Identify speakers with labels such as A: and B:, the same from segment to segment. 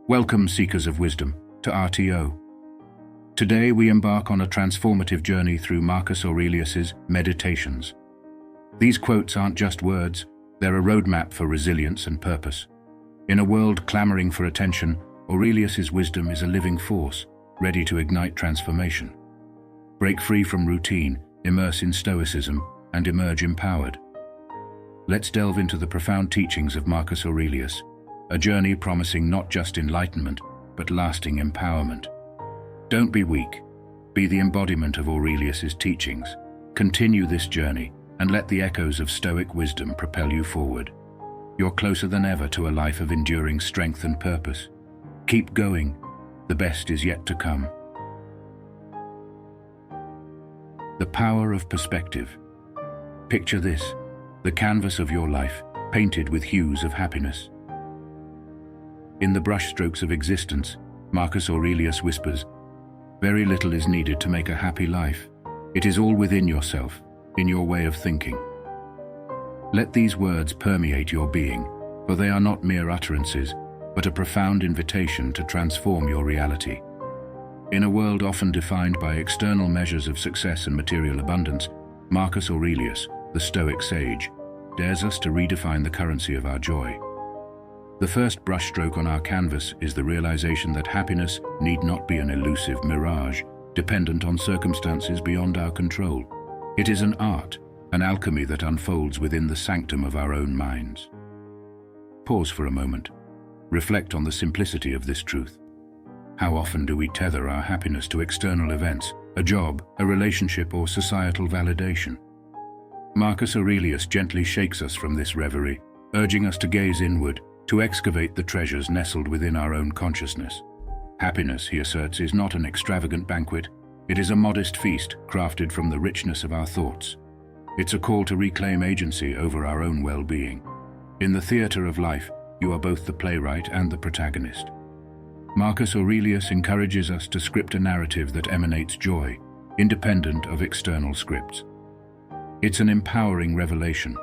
A: Welcome, seekers of wisdom, to RTO. Today we embark on a transformative journey through Marcus Aurelius's Meditations. These quotes aren't just words, they're a roadmap for resilience and purpose. In a world clamoring for attention, Aurelius's wisdom is a living force, ready to ignite transformation. Break free from routine, immerse in Stoicism, and emerge empowered. Let's delve into the profound teachings of Marcus Aurelius, a journey promising not just enlightenment, but lasting empowerment. Don't be weak. Be the embodiment of Aurelius's teachings. Continue this journey, and let the echoes of Stoic wisdom propel you forward. You're closer than ever to a life of enduring strength and purpose. Keep going. The best is yet to come. The power of perspective. Picture this, the canvas of your life, painted with hues of happiness. In the brushstrokes of existence, Marcus Aurelius whispers, "Very little is needed to make a happy life. It is all within yourself, in your way of thinking." Let these words permeate your being, for they are not mere utterances, but a profound invitation to transform your reality. In a world often defined by external measures of success and material abundance, Marcus Aurelius, the Stoic sage, dares us to redefine the currency of our joy. The first brushstroke on our canvas is the realization that happiness need not be an elusive mirage, dependent on circumstances beyond our control. It is an art, an alchemy that unfolds within the sanctum of our own minds. Pause for a moment. Reflect on the simplicity of this truth. How often do we tether our happiness to external events, a job, a relationship, or societal validation? Marcus Aurelius gently shakes us from this reverie, urging us to gaze inward, to excavate the treasures nestled within our own consciousness. Happiness, he asserts, is not an extravagant banquet. It is a modest feast crafted from the richness of our thoughts. It's a call to reclaim agency over our own well-being. In the theater of life, you are both the playwright and the protagonist. Marcus Aurelius encourages us to script a narrative that emanates joy, independent of external scripts. It's an empowering revelation,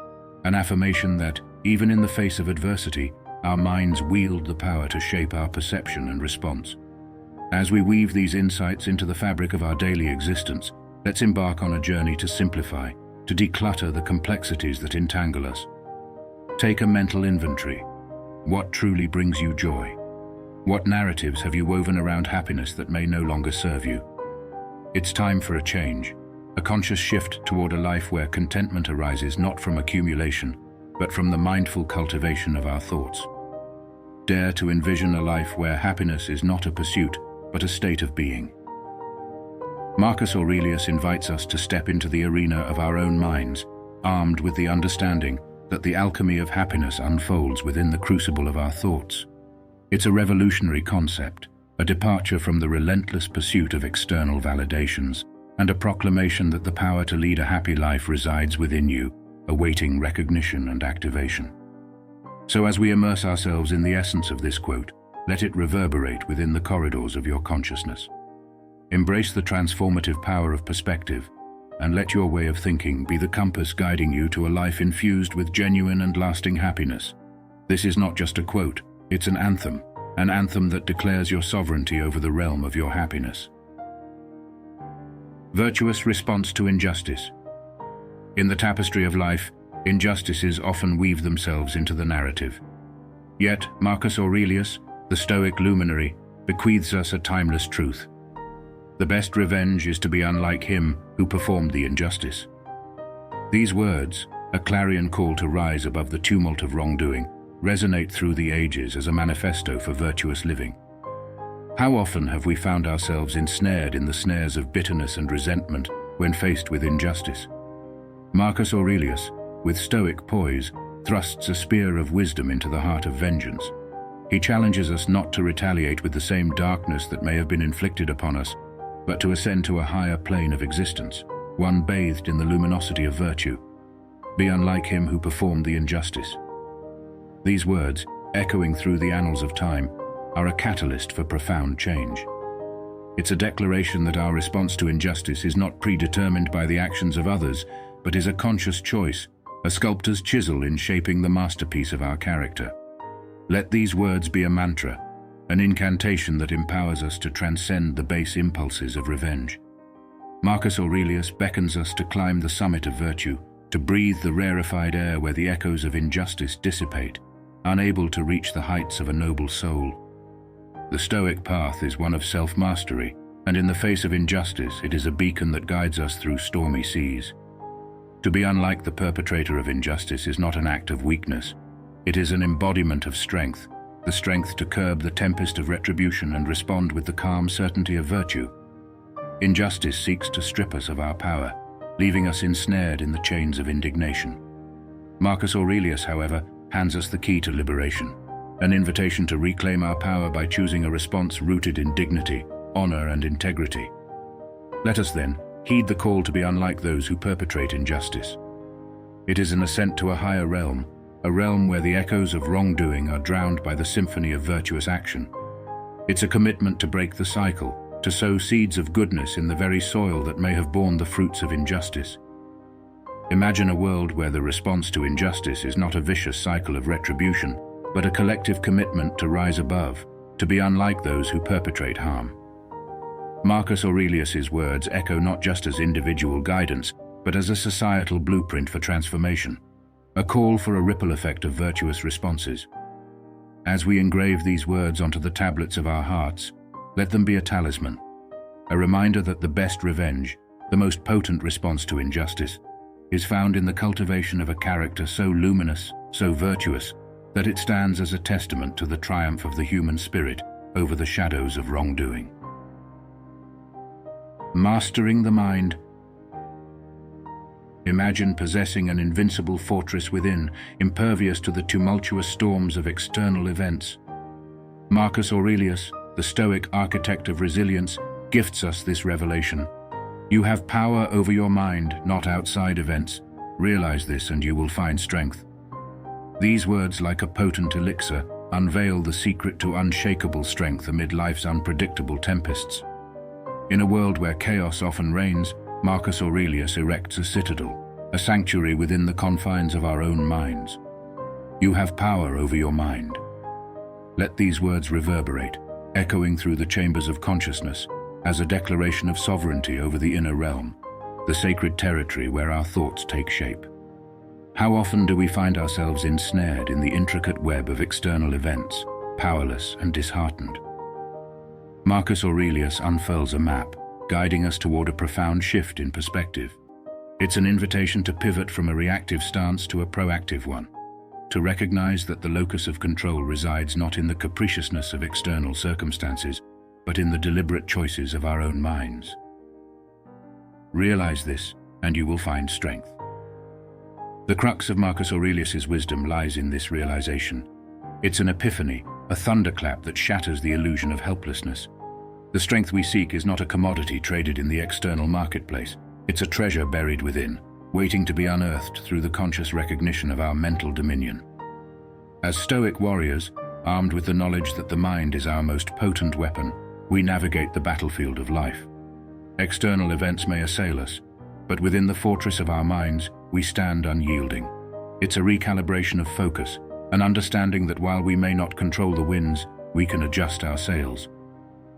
A: an affirmation that, even in the face of adversity, our minds wield the power to shape our perception and response. As we weave these insights into the fabric of our daily existence, let's embark on a journey to simplify, to declutter the complexities that entangle us. Take a mental inventory. What truly brings you joy? What narratives have you woven around happiness that may no longer serve you? It's time for a change, a conscious shift toward a life where contentment arises not from accumulation, but from the mindful cultivation of our thoughts. Dare to envision a life where happiness is not a pursuit, but a state of being. Marcus Aurelius invites us to step into the arena of our own minds, armed with the understanding that the alchemy of happiness unfolds within the crucible of our thoughts. It's a revolutionary concept, a departure from the relentless pursuit of external validations, and a proclamation that the power to lead a happy life resides within you, awaiting recognition and activation. So as we immerse ourselves in the essence of this quote, let it reverberate within the corridors of your consciousness. Embrace the transformative power of perspective, and let your way of thinking be the compass guiding you to a life infused with genuine and lasting happiness. This is not just a quote, it's an anthem that declares your sovereignty over the realm of your happiness. Virtuous response to injustice. In the tapestry of life, injustices often weave themselves into the narrative. Yet, Marcus Aurelius, the Stoic luminary, bequeaths us a timeless truth. The best revenge is to be unlike him who performed the injustice. These words, a clarion call to rise above the tumult of wrongdoing, resonate through the ages as a manifesto for virtuous living. How often have we found ourselves ensnared in the snares of bitterness and resentment when faced with injustice? Marcus Aurelius, with stoic poise, thrusts a spear of wisdom into the heart of vengeance. He challenges us not to retaliate with the same darkness that may have been inflicted upon us, but to ascend to a higher plane of existence, one bathed in the luminosity of virtue. Be unlike him who performed the injustice. These words, echoing through the annals of time, are a catalyst for profound change. It's a declaration that our response to injustice is not predetermined by the actions of others, but is a conscious choice, a sculptor's chisel in shaping the masterpiece of our character. Let these words be a mantra, an incantation that empowers us to transcend the base impulses of revenge. Marcus Aurelius beckons us to climb the summit of virtue, to breathe the rarefied air where the echoes of injustice dissipate, unable to reach the heights of a noble soul. The Stoic path is one of self-mastery, and in the face of injustice, it is a beacon that guides us through stormy seas. To be unlike the perpetrator of injustice is not an act of weakness. It is an embodiment of strength, the strength to curb the tempest of retribution and respond with the calm certainty of virtue. Injustice seeks to strip us of our power, leaving us ensnared in the chains of indignation. Marcus Aurelius, however, hands us the key to liberation, an invitation to reclaim our power by choosing a response rooted in dignity, honor, and integrity. Let us then heed the call to be unlike those who perpetrate injustice. It is an ascent to a higher realm, a realm where the echoes of wrongdoing are drowned by the symphony of virtuous action. It's a commitment to break the cycle, to sow seeds of goodness in the very soil that may have borne the fruits of injustice. Imagine a world where the response to injustice is not a vicious cycle of retribution, but a collective commitment to rise above, to be unlike those who perpetrate harm. Marcus Aurelius's words echo not just as individual guidance, but as a societal blueprint for transformation, a call for a ripple effect of virtuous responses. As we engrave these words onto the tablets of our hearts, let them be a talisman, a reminder that the best revenge, the most potent response to injustice, is found in the cultivation of a character so luminous, so virtuous, that it stands as a testament to the triumph of the human spirit over the shadows of wrongdoing. Mastering the mind. Imagine possessing an invincible fortress within, impervious to the tumultuous storms of external events. Marcus Aurelius, the Stoic architect of resilience, gifts us this revelation. You have power over your mind, not outside events. Realize this and you will find strength. These words, like a potent elixir, unveil the secret to unshakable strength amid life's unpredictable tempests. In a world where chaos often reigns, Marcus Aurelius erects a citadel, a sanctuary within the confines of our own minds. You have power over your mind. Let these words reverberate, echoing through the chambers of consciousness, as a declaration of sovereignty over the inner realm, the sacred territory where our thoughts take shape. How often do we find ourselves ensnared in the intricate web of external events, powerless and disheartened? Marcus Aurelius unfurls a map, guiding us toward a profound shift in perspective. It's an invitation to pivot from a reactive stance to a proactive one, to recognize that the locus of control resides not in the capriciousness of external circumstances, but in the deliberate choices of our own minds. Realize this, and you will find strength. The crux of Marcus Aurelius's wisdom lies in this realization. It's an epiphany, a thunderclap that shatters the illusion of helplessness. The strength we seek is not a commodity traded in the external marketplace. It's a treasure buried within, waiting to be unearthed through the conscious recognition of our mental dominion. As Stoic warriors, armed with the knowledge that the mind is our most potent weapon, we navigate the battlefield of life. External events may assail us, but within the fortress of our minds, we stand unyielding. It's a recalibration of focus, an understanding that while we may not control the winds, we can adjust our sails.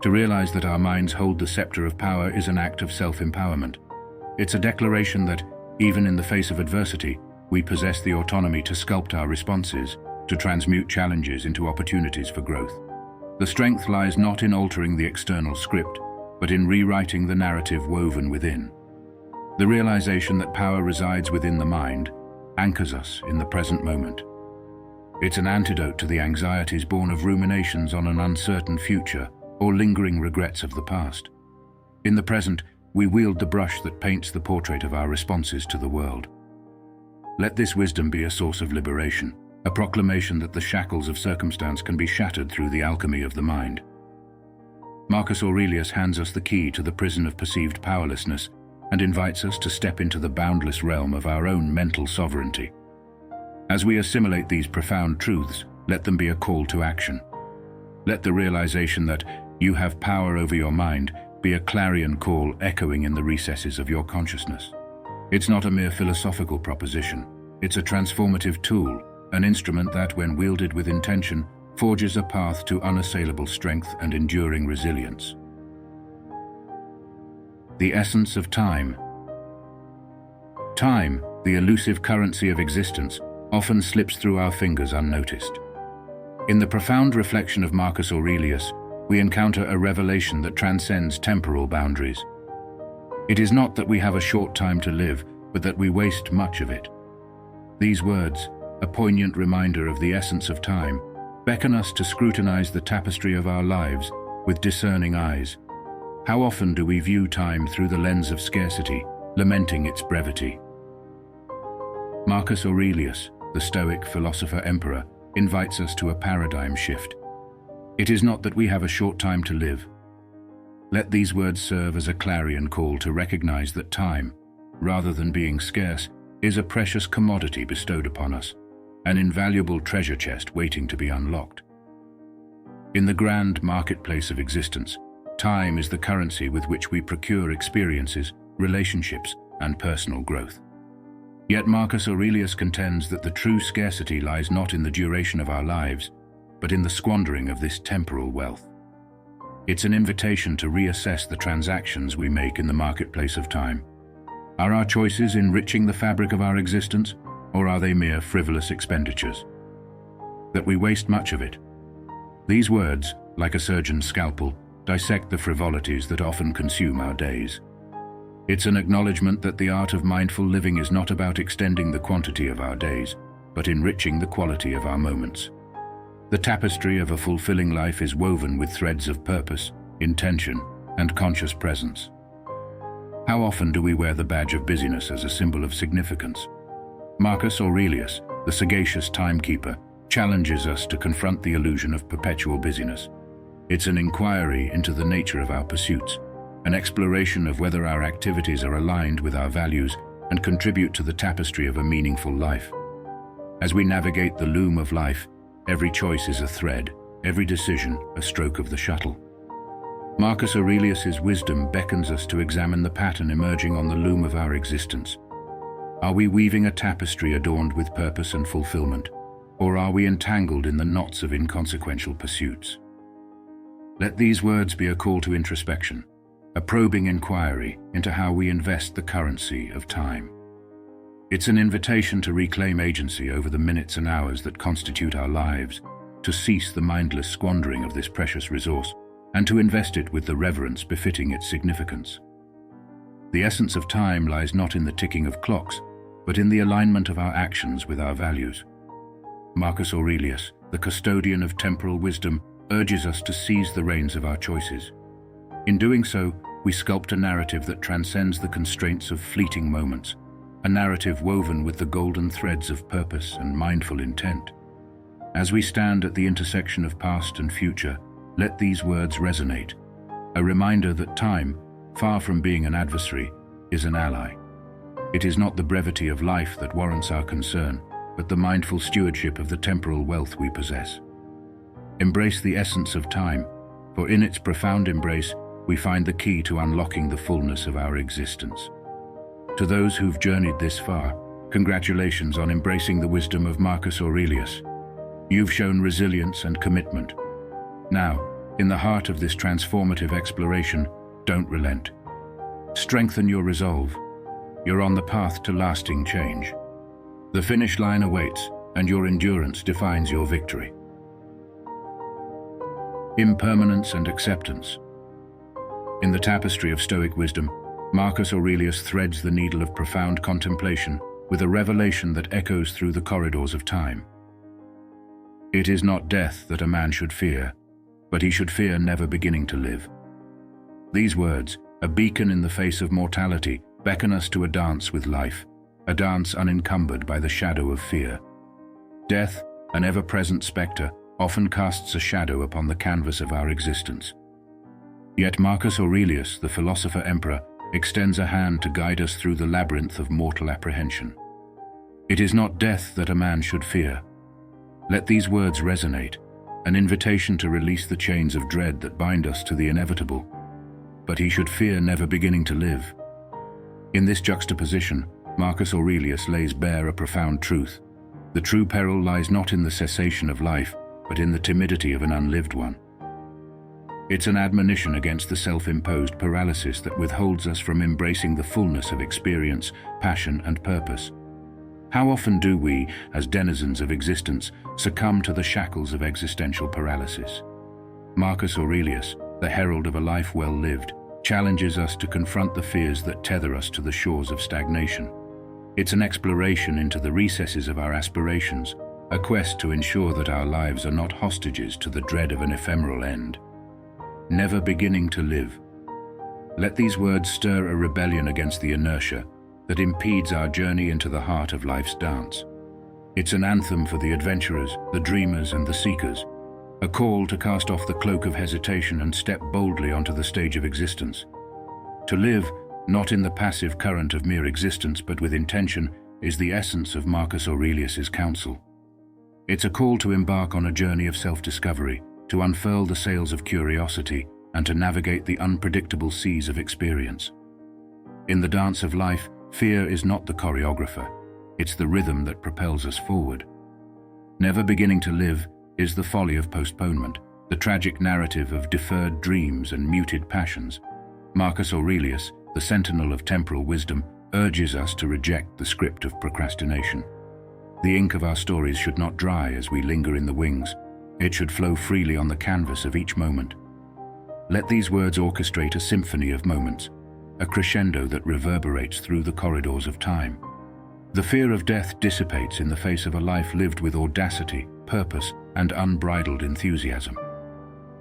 A: To realize that our minds hold the scepter of power is an act of self-empowerment. It's a declaration that, even in the face of adversity, we possess the autonomy to sculpt our responses, to transmute challenges into opportunities for growth. The strength lies not in altering the external script, but in rewriting the narrative woven within. The realization that power resides within the mind anchors us in the present moment. It's an antidote to the anxieties born of ruminations on an uncertain future or lingering regrets of the past. In the present, we wield the brush that paints the portrait of our responses to the world. Let this wisdom be a source of liberation, a proclamation that the shackles of circumstance can be shattered through the alchemy of the mind. Marcus Aurelius hands us the key to the prison of perceived powerlessness and invites us to step into the boundless realm of our own mental sovereignty. As we assimilate these profound truths, let them be a call to action. Let the realization that you have power over your mind be a clarion call echoing in the recesses of your consciousness. It's not a mere philosophical proposition. It's a transformative tool, an instrument that, when wielded with intention, forges a path to unassailable strength and enduring resilience. The essence of time. Time, the elusive currency of existence, often slips through our fingers unnoticed. In the profound reflection of Marcus Aurelius, we encounter a revelation that transcends temporal boundaries. It is not that we have a short time to live, but that we waste much of it. These words, a poignant reminder of the essence of time, beckon us to scrutinize the tapestry of our lives with discerning eyes. How often do we view time through the lens of scarcity, lamenting its brevity? Marcus Aurelius, the Stoic philosopher-emperor, invites us to a paradigm shift. It is not that we have a short time to live. Let these words serve as a clarion call to recognize that time, rather than being scarce, is a precious commodity bestowed upon us, an invaluable treasure chest waiting to be unlocked. In the grand marketplace of existence, time is the currency with which we procure experiences, relationships, and personal growth. Yet Marcus Aurelius contends that the true scarcity lies not in the duration of our lives, but in the squandering of this temporal wealth. It's an invitation to reassess the transactions we make in the marketplace of time. Are our choices enriching the fabric of our existence, or are they mere frivolous expenditures? That we waste much of it. These words, like a surgeon's scalpel, dissect the frivolities that often consume our days. It's an acknowledgement that the art of mindful living is not about extending the quantity of our days, but enriching the quality of our moments. The tapestry of a fulfilling life is woven with threads of purpose, intention, and conscious presence. How often do we wear the badge of busyness as a symbol of significance? Marcus Aurelius, the sagacious timekeeper, challenges us to confront the illusion of perpetual busyness. It's an inquiry into the nature of our pursuits, an exploration of whether our activities are aligned with our values and contribute to the tapestry of a meaningful life. As we navigate the loom of life, every choice is a thread, every decision a stroke of the shuttle. Marcus Aurelius's wisdom beckons us to examine the pattern emerging on the loom of our existence. Are we weaving a tapestry adorned with purpose and fulfillment, or are we entangled in the knots of inconsequential pursuits? Let these words be a call to introspection, a probing inquiry into how we invest the currency of time. It's an invitation to reclaim agency over the minutes and hours that constitute our lives, to cease the mindless squandering of this precious resource, and to invest it with the reverence befitting its significance. The essence of time lies not in the ticking of clocks, but in the alignment of our actions with our values. Marcus Aurelius, the custodian of temporal wisdom, urges us to seize the reins of our choices. In doing so, we sculpt a narrative that transcends the constraints of fleeting moments, a narrative woven with the golden threads of purpose and mindful intent. As we stand at the intersection of past and future, let these words resonate, a reminder that time, far from being an adversary, is an ally. It is not the brevity of life that warrants our concern, but the mindful stewardship of the temporal wealth we possess. Embrace the essence of time, for in its profound embrace, we find the key to unlocking the fullness of our existence. To those who've journeyed this far, congratulations on embracing the wisdom of Marcus Aurelius. You've shown resilience and commitment. Now, in the heart of this transformative exploration, don't relent. Strengthen your resolve. You're on the path to lasting change. The finish line awaits, and your endurance defines your victory. Impermanence and acceptance. In the tapestry of Stoic wisdom, Marcus Aurelius threads the needle of profound contemplation with a revelation that echoes through the corridors of time. It is not death that a man should fear, but he should fear never beginning to live. These words, a beacon in the face of mortality, beckon us to a dance with life, a dance unencumbered by the shadow of fear. Death, an ever-present spectre, often casts a shadow upon the canvas of our existence. Yet Marcus Aurelius, the philosopher-emperor, extends a hand to guide us through the labyrinth of mortal apprehension. It is not death that a man should fear. Let these words resonate, an invitation to release the chains of dread that bind us to the inevitable. But he should fear never beginning to live. In this juxtaposition, Marcus Aurelius lays bare a profound truth. The true peril lies not in the cessation of life, but in the timidity of an unlived one. It's an admonition against the self-imposed paralysis that withholds us from embracing the fullness of experience, passion, and purpose. How often do we, as denizens of existence, succumb to the shackles of existential paralysis? Marcus Aurelius, the herald of a life well lived, challenges us to confront the fears that tether us to the shores of stagnation. It's an exploration into the recesses of our aspirations, a quest to ensure that our lives are not hostages to the dread of an ephemeral end. Never beginning to live. Let these words stir a rebellion against the inertia that impedes our journey into the heart of life's dance. It's an anthem for the adventurers, the dreamers, and the seekers, a call to cast off the cloak of hesitation and step boldly onto the stage of existence. To live, not in the passive current of mere existence but with intention, is the essence of Marcus Aurelius's counsel. It's a call to embark on a journey of self-discovery, to unfurl the sails of curiosity, and to navigate the unpredictable seas of experience. In the dance of life, fear is not the choreographer, it's the rhythm that propels us forward. Never beginning to live is the folly of postponement, the tragic narrative of deferred dreams and muted passions. Marcus Aurelius, the sentinel of temporal wisdom, urges us to reject the script of procrastination. The ink of our stories should not dry as we linger in the wings. It should flow freely on the canvas of each moment. Let these words orchestrate a symphony of moments, a crescendo that reverberates through the corridors of time. The fear of death dissipates in the face of a life lived with audacity, purpose, and unbridled enthusiasm.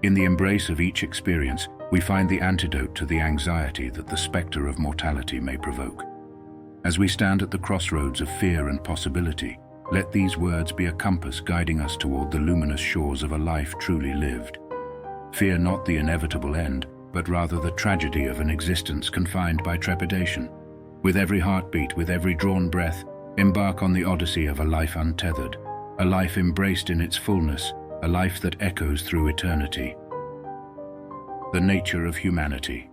A: In the embrace of each experience, we find the antidote to the anxiety that the specter of mortality may provoke. As we stand at the crossroads of fear and possibility, let these words be a compass guiding us toward the luminous shores of a life truly lived. Fear not the inevitable end, but rather the tragedy of an existence confined by trepidation. With every heartbeat, with every drawn breath, embark on the odyssey of a life untethered, a life embraced in its fullness, a life that echoes through eternity. The nature of humanity.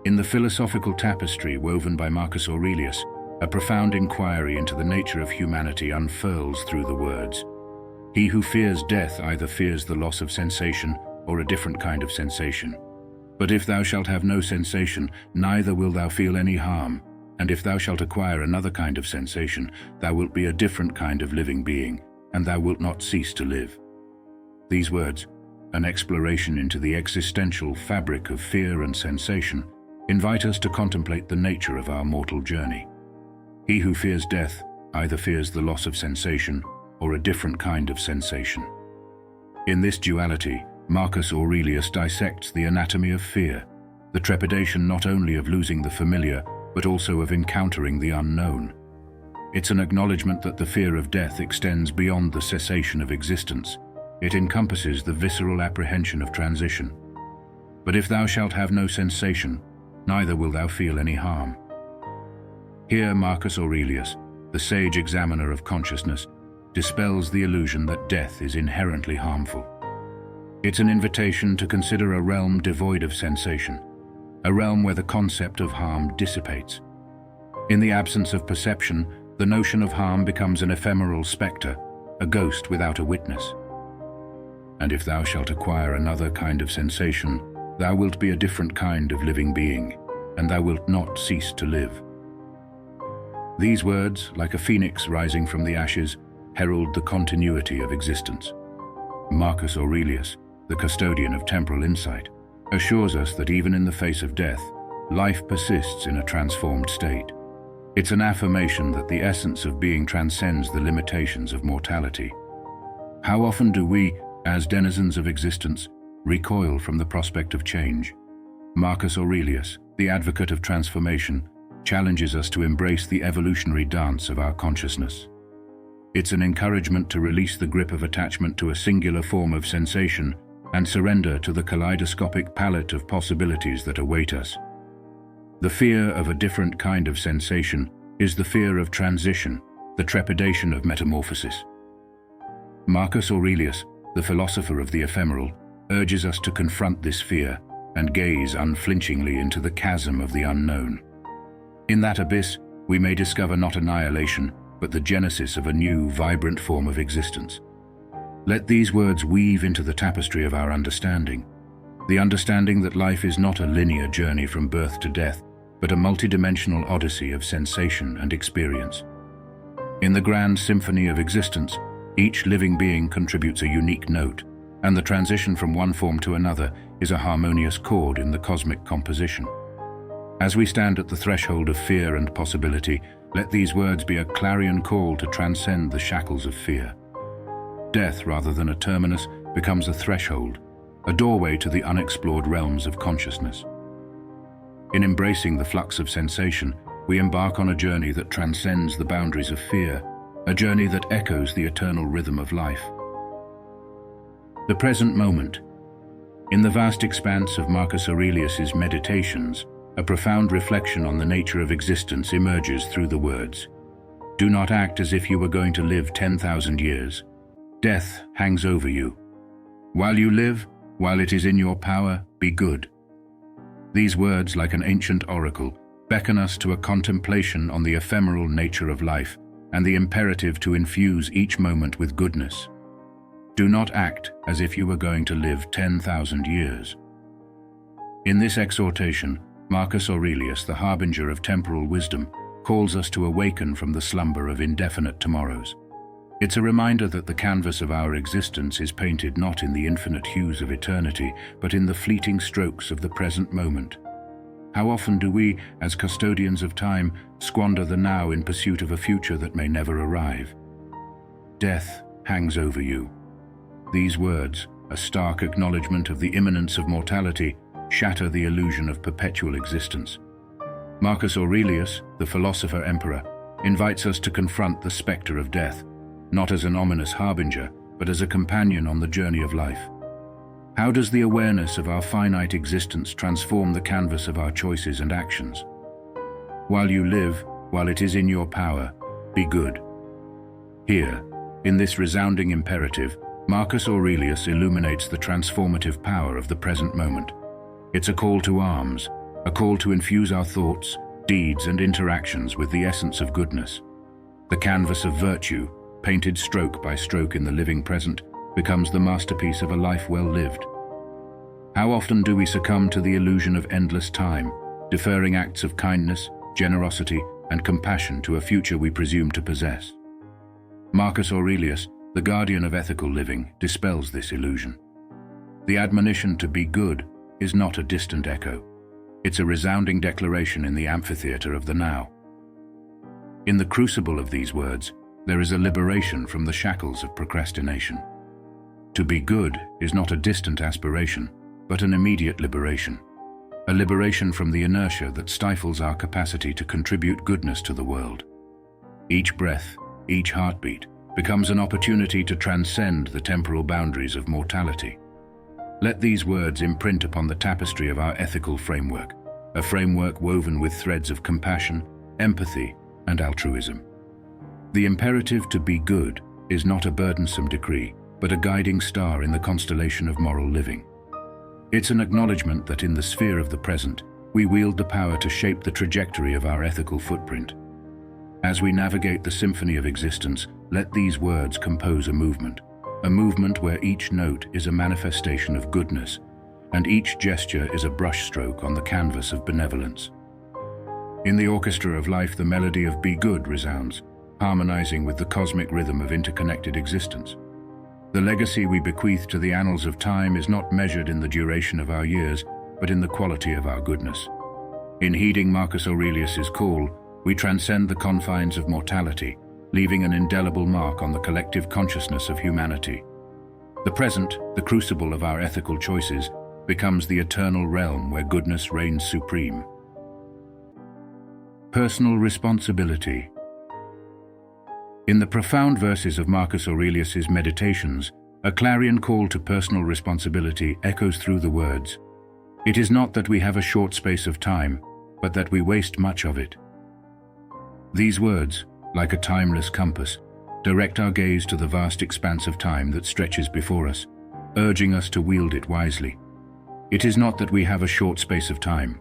A: In the philosophical tapestry woven by Marcus Aurelius, a profound inquiry into the nature of humanity unfurls through the words. He who fears death either fears the loss of sensation or a different kind of sensation. But if thou shalt have no sensation, neither wilt thou feel any harm, and if thou shalt acquire another kind of sensation, thou wilt be a different kind of living being, and thou wilt not cease to live. These words, an exploration into the existential fabric of fear and sensation, invite us to contemplate the nature of our mortal journey. He who fears death either fears the loss of sensation or a different kind of sensation. In this duality, Marcus Aurelius dissects the anatomy of fear, the trepidation not only of losing the familiar, but also of encountering the unknown. It's an acknowledgement that the fear of death extends beyond the cessation of existence. It encompasses the visceral apprehension of transition. But if thou shalt have no sensation, neither wilt thou feel any harm. Here Marcus Aurelius, the sage examiner of consciousness, dispels the illusion that death is inherently harmful. It's an invitation to consider a realm devoid of sensation, a realm where the concept of harm dissipates. In the absence of perception, the notion of harm becomes an ephemeral spectre, a ghost without a witness. And if thou shalt acquire another kind of sensation, thou wilt be a different kind of living being, and thou wilt not cease to live. These words, like a phoenix rising from the ashes, herald the continuity of existence. Marcus Aurelius, the custodian of temporal insight, assures us that even in the face of death, life persists in a transformed state. It's an affirmation that the essence of being transcends the limitations of mortality. How often do we, as denizens of existence, recoil from the prospect of change? Marcus Aurelius, the advocate of transformation, challenges us to embrace the evolutionary dance of our consciousness. It's an encouragement to release the grip of attachment to a singular form of sensation and surrender to the kaleidoscopic palette of possibilities that await us. The fear of a different kind of sensation is the fear of transition, the trepidation of metamorphosis. Marcus Aurelius, the philosopher of the ephemeral, urges us to confront this fear and gaze unflinchingly into the chasm of the unknown. In that abyss, we may discover not annihilation, but the genesis of a new, vibrant form of existence. Let these words weave into the tapestry of our understanding, the understanding that life is not a linear journey from birth to death, but a multidimensional odyssey of sensation and experience. In the grand symphony of existence, each living being contributes a unique note, and the transition from one form to another is a harmonious chord in the cosmic composition. As we stand at the threshold of fear and possibility, let these words be a clarion call to transcend the shackles of fear. Death, rather than a terminus, becomes a threshold, a doorway to the unexplored realms of consciousness. In embracing the flux of sensation, we embark on a journey that transcends the boundaries of fear, a journey that echoes the eternal rhythm of life. The present moment. In the vast expanse of Marcus Aurelius's Meditations, a profound reflection on the nature of existence emerges through the words, "Do not act as if you were going to live 10,000 years. Death hangs over you. While you live, while it is in your power, be good." These words, like an ancient oracle, beckon us to a contemplation on the ephemeral nature of life and the imperative to infuse each moment with goodness. Do not act as if you were going to live 10,000 years. In this exhortation, Marcus Aurelius, the harbinger of temporal wisdom, calls us to awaken from the slumber of indefinite tomorrows. It's a reminder that the canvas of our existence is painted not in the infinite hues of eternity, but in the fleeting strokes of the present moment. How often do we, as custodians of time, squander the now in pursuit of a future that may never arrive? Death hangs over you. These words, a stark acknowledgement of the imminence of mortality, shatter the illusion of perpetual existence. Marcus Aurelius, the philosopher-emperor, invites us to confront the specter of death, not as an ominous harbinger, but as a companion on the journey of life. How does the awareness of our finite existence transform the canvas of our choices and actions? While you live, while it is in your power, be good. Here, in this resounding imperative, Marcus Aurelius illuminates the transformative power of the present moment. It's a call to arms, a call to infuse our thoughts, deeds, and interactions with the essence of goodness. The canvas of virtue, painted stroke by stroke in the living present, becomes the masterpiece of a life well lived. How often do we succumb to the illusion of endless time, deferring acts of kindness, generosity, and compassion to a future we presume to possess? Marcus Aurelius, the guardian of ethical living, dispels this illusion. The admonition to be good is not a distant echo. It's a resounding declaration in the amphitheater of the now. In the crucible of these words, there is a liberation from the shackles of procrastination. To be good is not a distant aspiration, but an immediate liberation. A liberation from the inertia that stifles our capacity to contribute goodness to the world. Each breath, each heartbeat, becomes an opportunity to transcend the temporal boundaries of mortality. Let these words imprint upon the tapestry of our ethical framework, a framework woven with threads of compassion, empathy, and altruism. The imperative to be good is not a burdensome decree, but a guiding star in the constellation of moral living. It's an acknowledgement that in the sphere of the present, we wield the power to shape the trajectory of our ethical footprint. As we navigate the symphony of existence, let these words compose a movement where each note is a manifestation of goodness, and each gesture is a brushstroke on the canvas of benevolence. In the orchestra of life, the melody of Be Good resounds, harmonizing with the cosmic rhythm of interconnected existence. The legacy we bequeath to the annals of time is not measured in the duration of our years, but in the quality of our goodness. In heeding Marcus Aurelius's call, we transcend the confines of mortality, leaving an indelible mark on the collective consciousness of humanity. The present, the crucible of our ethical choices, becomes the eternal realm where goodness reigns supreme. Personal responsibility. In the profound verses of Marcus Aurelius's Meditations, a clarion call to personal responsibility echoes through the words, "It is not that we have a short space of time, but that we waste much of it." These words, like a timeless compass, direct our gaze to the vast expanse of time that stretches before us, urging us to wield it wisely. It is not that we have a short space of time.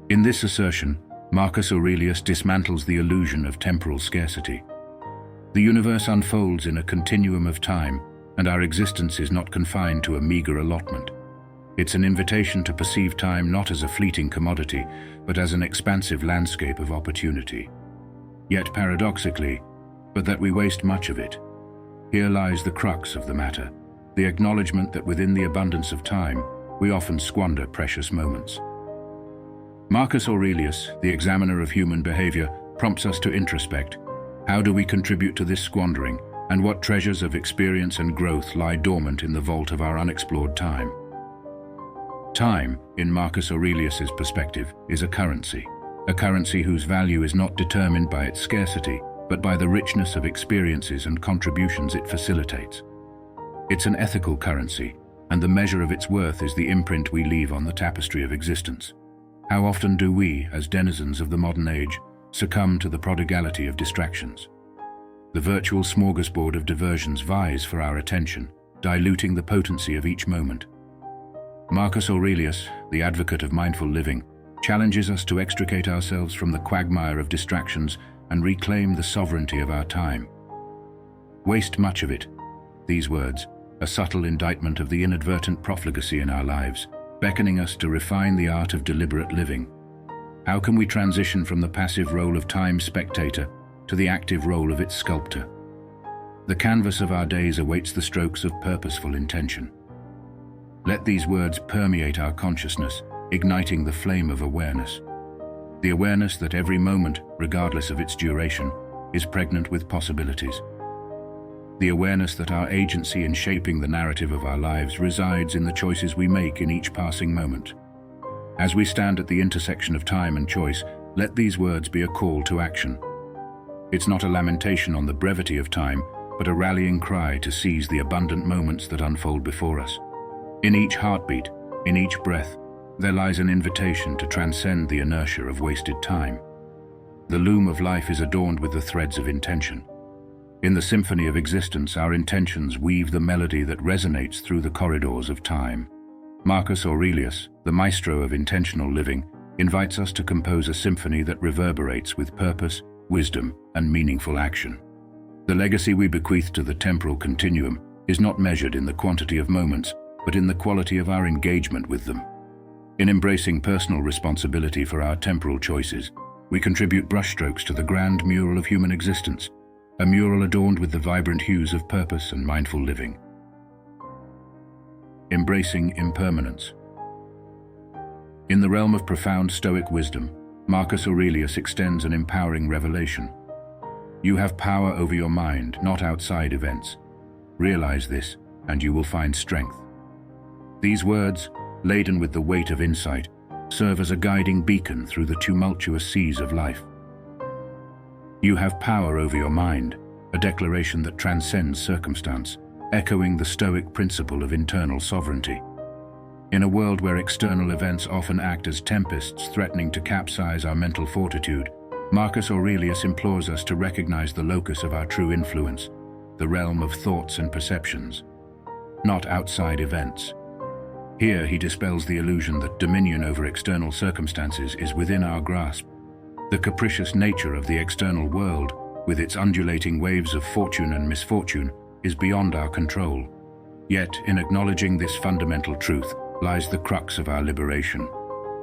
A: In this assertion, Marcus Aurelius dismantles the illusion of temporal scarcity. The universe unfolds in a continuum of time, and our existence is not confined to a meager allotment. It's an invitation to perceive time not as a fleeting commodity, but as an expansive landscape of opportunity. Yet paradoxically, but that we waste much of it. Here lies the crux of the matter, the acknowledgement that within the abundance of time, we often squander precious moments. Marcus Aurelius, the examiner of human behavior, prompts us to introspect. How do we contribute to this squandering, and what treasures of experience and growth lie dormant in the vault of our unexplored time? Time, in Marcus Aurelius's perspective, is a currency whose value is not determined by its scarcity, but by the richness of experiences and contributions it facilitates. It's an ethical currency, and the measure of its worth is the imprint we leave on the tapestry of existence. How often do we, as denizens of the modern age, succumb to the prodigality of distractions? The virtual smorgasbord of diversions vies for our attention, diluting the potency of each moment. Marcus Aurelius, the advocate of mindful living, challenges us to extricate ourselves from the quagmire of distractions and reclaim the sovereignty of our time. Waste much of it. These words, a subtle indictment of the inadvertent profligacy in our lives, beckoning us to refine the art of deliberate living. How can we transition from the passive role of time's spectator to the active role of its sculptor? The canvas of our days awaits the strokes of purposeful intention. Let these words permeate our consciousness, igniting the flame of awareness. The awareness that every moment, regardless of its duration, is pregnant with possibilities. The awareness that our agency in shaping the narrative of our lives resides in the choices we make in each passing moment. As we stand at the intersection of time and choice, let these words be a call to action. It's not a lamentation on the brevity of time, but a rallying cry to seize the abundant moments that unfold before us. In each heartbeat, in each breath, there lies an invitation to transcend the inertia of wasted time. The loom of life is adorned with the threads of intention. In the symphony of existence, our intentions weave the melody that resonates through the corridors of time. Marcus Aurelius, the maestro of intentional living, invites us to compose a symphony that reverberates with purpose, wisdom, and meaningful action. The legacy we bequeath to the temporal continuum is not measured in the quantity of moments, but in the quality of our engagement with them. In embracing personal responsibility for our temporal choices, we contribute brushstrokes to the grand mural of human existence, a mural adorned with the vibrant hues of purpose and mindful living. Embracing impermanence. In the realm of profound Stoic wisdom, Marcus Aurelius extends an empowering revelation. You have power over your mind, not outside events. Realize this, and you will find strength. These words, laden with the weight of insight, serve as a guiding beacon through the tumultuous seas of life. You have power over your mind, a declaration that transcends circumstance, echoing the Stoic principle of internal sovereignty. In a world where external events often act as tempests threatening to capsize our mental fortitude, Marcus Aurelius implores us to recognize the locus of our true influence, the realm of thoughts and perceptions, not outside events. Here he dispels the illusion that dominion over external circumstances is within our grasp. The capricious nature of the external world, with its undulating waves of fortune and misfortune, is beyond our control. Yet, in acknowledging this fundamental truth, lies the crux of our liberation.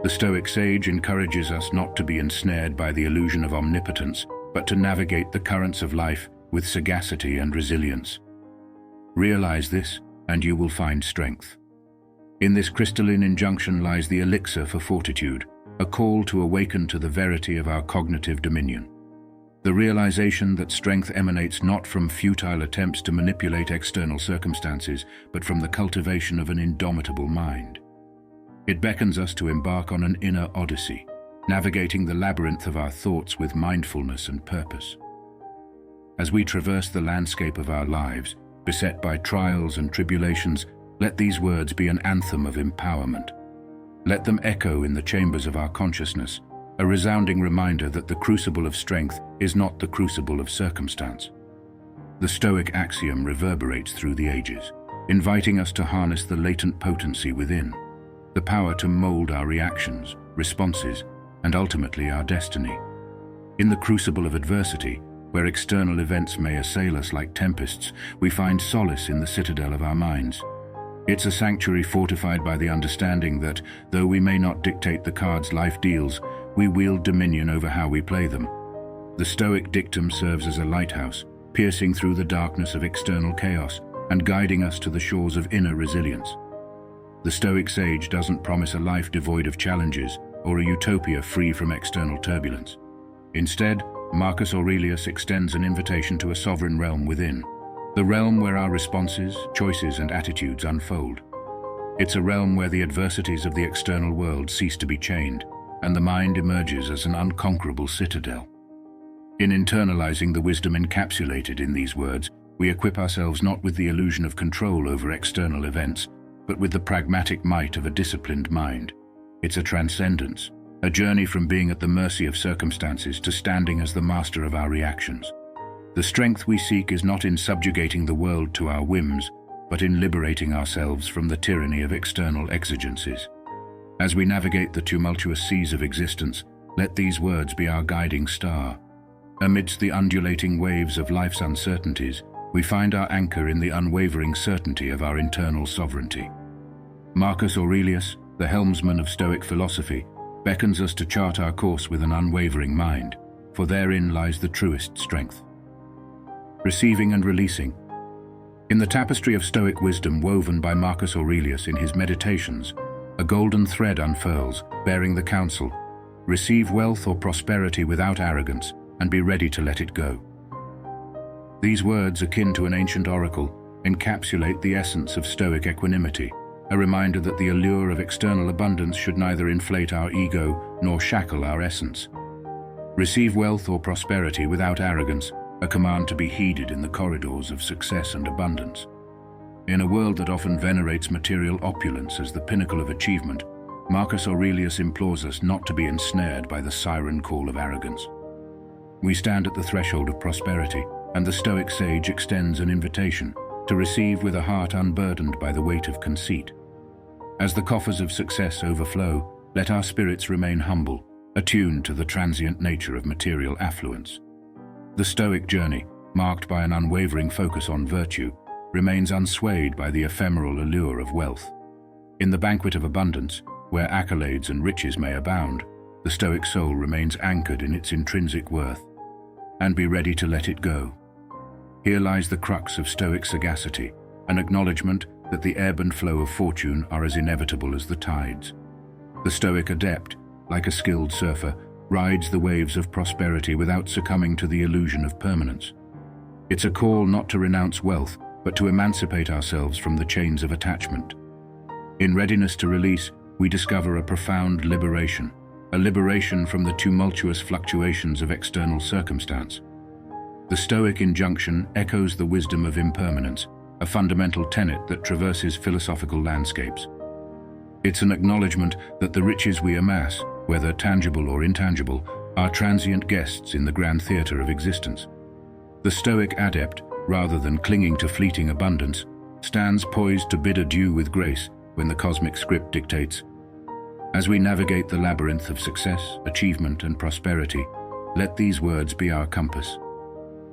A: The Stoic sage encourages us not to be ensnared by the illusion of omnipotence, but to navigate the currents of life with sagacity and resilience. Realize this, and you will find strength. In this crystalline injunction lies the elixir for fortitude, a call to awaken to the verity of our cognitive dominion. The realization that strength emanates not from futile attempts to manipulate external circumstances, but from the cultivation of an indomitable mind. It beckons us to embark on an inner odyssey, navigating the labyrinth of our thoughts with mindfulness and purpose. As we traverse the landscape of our lives, beset by trials and tribulations, let these words be an anthem of empowerment. Let them echo in the chambers of our consciousness, a resounding reminder that the crucible of strength is not the crucible of circumstance. The Stoic axiom reverberates through the ages, inviting us to harness the latent potency within, the power to mold our reactions, responses, and ultimately our destiny. In the crucible of adversity, where external events may assail us like tempests, we find solace in the citadel of our minds. It's a sanctuary fortified by the understanding that, though we may not dictate the cards life deals, we wield dominion over how we play them. The Stoic dictum serves as a lighthouse, piercing through the darkness of external chaos and guiding us to the shores of inner resilience. The Stoic sage doesn't promise a life devoid of challenges or a utopia free from external turbulence. Instead, Marcus Aurelius extends an invitation to a sovereign realm within, the realm where our responses, choices, and attitudes unfold. It's a realm where the adversities of the external world cease to be chained, and the mind emerges as an unconquerable citadel. In internalizing the wisdom encapsulated in these words, we equip ourselves not with the illusion of control over external events, but with the pragmatic might of a disciplined mind. It's a transcendence, a journey from being at the mercy of circumstances to standing as the master of our reactions. The strength we seek is not in subjugating the world to our whims, but in liberating ourselves from the tyranny of external exigencies. As we navigate the tumultuous seas of existence, let these words be our guiding star. Amidst the undulating waves of life's uncertainties, we find our anchor in the unwavering certainty of our internal sovereignty. Marcus Aurelius, the helmsman of Stoic philosophy, beckons us to chart our course with an unwavering mind, for therein lies the truest strength. Receiving and releasing. In the tapestry of Stoic wisdom woven by Marcus Aurelius in his Meditations, a golden thread unfurls, bearing the counsel, "Receive wealth or prosperity without arrogance, and be ready to let it go." These words, akin to an ancient oracle, encapsulate the essence of Stoic equanimity, a reminder that the allure of external abundance should neither inflate our ego nor shackle our essence. Receive wealth or prosperity without arrogance, a command to be heeded in the corridors of success and abundance. In a world that often venerates material opulence as the pinnacle of achievement, Marcus Aurelius implores us not to be ensnared by the siren call of arrogance. We stand at the threshold of prosperity, and the Stoic sage extends an invitation to receive with a heart unburdened by the weight of conceit. As the coffers of success overflow, let our spirits remain humble, attuned to the transient nature of material affluence. The Stoic journey, marked by an unwavering focus on virtue, remains unswayed by the ephemeral allure of wealth. In the banquet of abundance, where accolades and riches may abound, the Stoic soul remains anchored in its intrinsic worth, and be ready to let it go. Here lies the crux of Stoic sagacity, an acknowledgement that the ebb and flow of fortune are as inevitable as the tides. The Stoic adept, like a skilled surfer, rides the waves of prosperity without succumbing to the illusion of permanence. It's a call not to renounce wealth, but to emancipate ourselves from the chains of attachment. In readiness to release, we discover a profound liberation, a liberation from the tumultuous fluctuations of external circumstance. The Stoic injunction echoes the wisdom of impermanence, a fundamental tenet that traverses philosophical landscapes. It's an acknowledgement that the riches we amass, whether tangible or intangible, are transient guests in the grand theatre of existence. The Stoic adept, rather than clinging to fleeting abundance, stands poised to bid adieu with grace when the cosmic script dictates. As we navigate the labyrinth of success, achievement, and prosperity, let these words be our compass.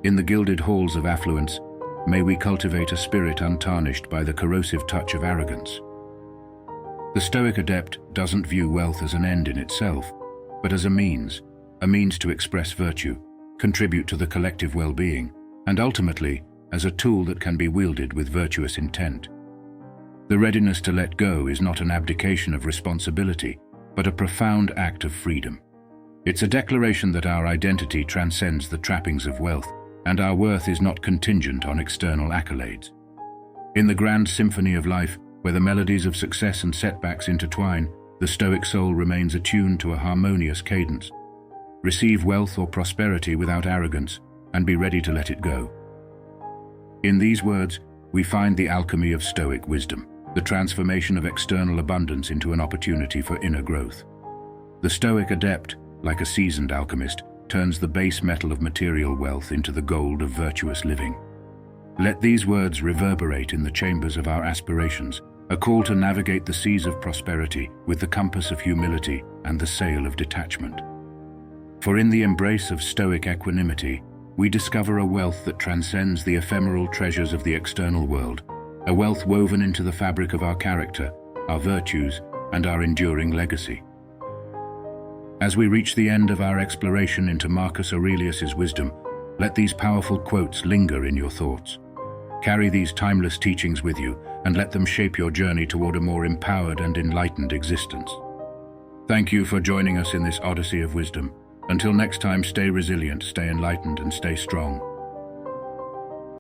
A: In the gilded halls of affluence, may we cultivate a spirit untarnished by the corrosive touch of arrogance. The Stoic adept doesn't view wealth as an end in itself, but as a means to express virtue, contribute to the collective well-being, and ultimately, as a tool that can be wielded with virtuous intent. The readiness to let go is not an abdication of responsibility, but a profound act of freedom. It's a declaration that our identity transcends the trappings of wealth, and our worth is not contingent on external accolades. In the grand symphony of life, where the melodies of success and setbacks intertwine, the Stoic soul remains attuned to a harmonious cadence. Receive wealth or prosperity without arrogance, and be ready to let it go. In these words, we find the alchemy of Stoic wisdom, the transformation of external abundance into an opportunity for inner growth. The Stoic adept, like a seasoned alchemist, turns the base metal of material wealth into the gold of virtuous living. Let these words reverberate in the chambers of our aspirations, a call to navigate the seas of prosperity with the compass of humility and the sail of detachment. For in the embrace of Stoic equanimity, we discover a wealth that transcends the ephemeral treasures of the external world, a wealth woven into the fabric of our character, our virtues, and our enduring legacy. As we reach the end of our exploration into Marcus Aurelius's wisdom, let these powerful quotes linger in your thoughts. Carry these timeless teachings with you, and let them shape your journey toward a more empowered and enlightened existence. Thank you for joining us in this odyssey of wisdom. Until next time, stay resilient, stay enlightened, and stay strong.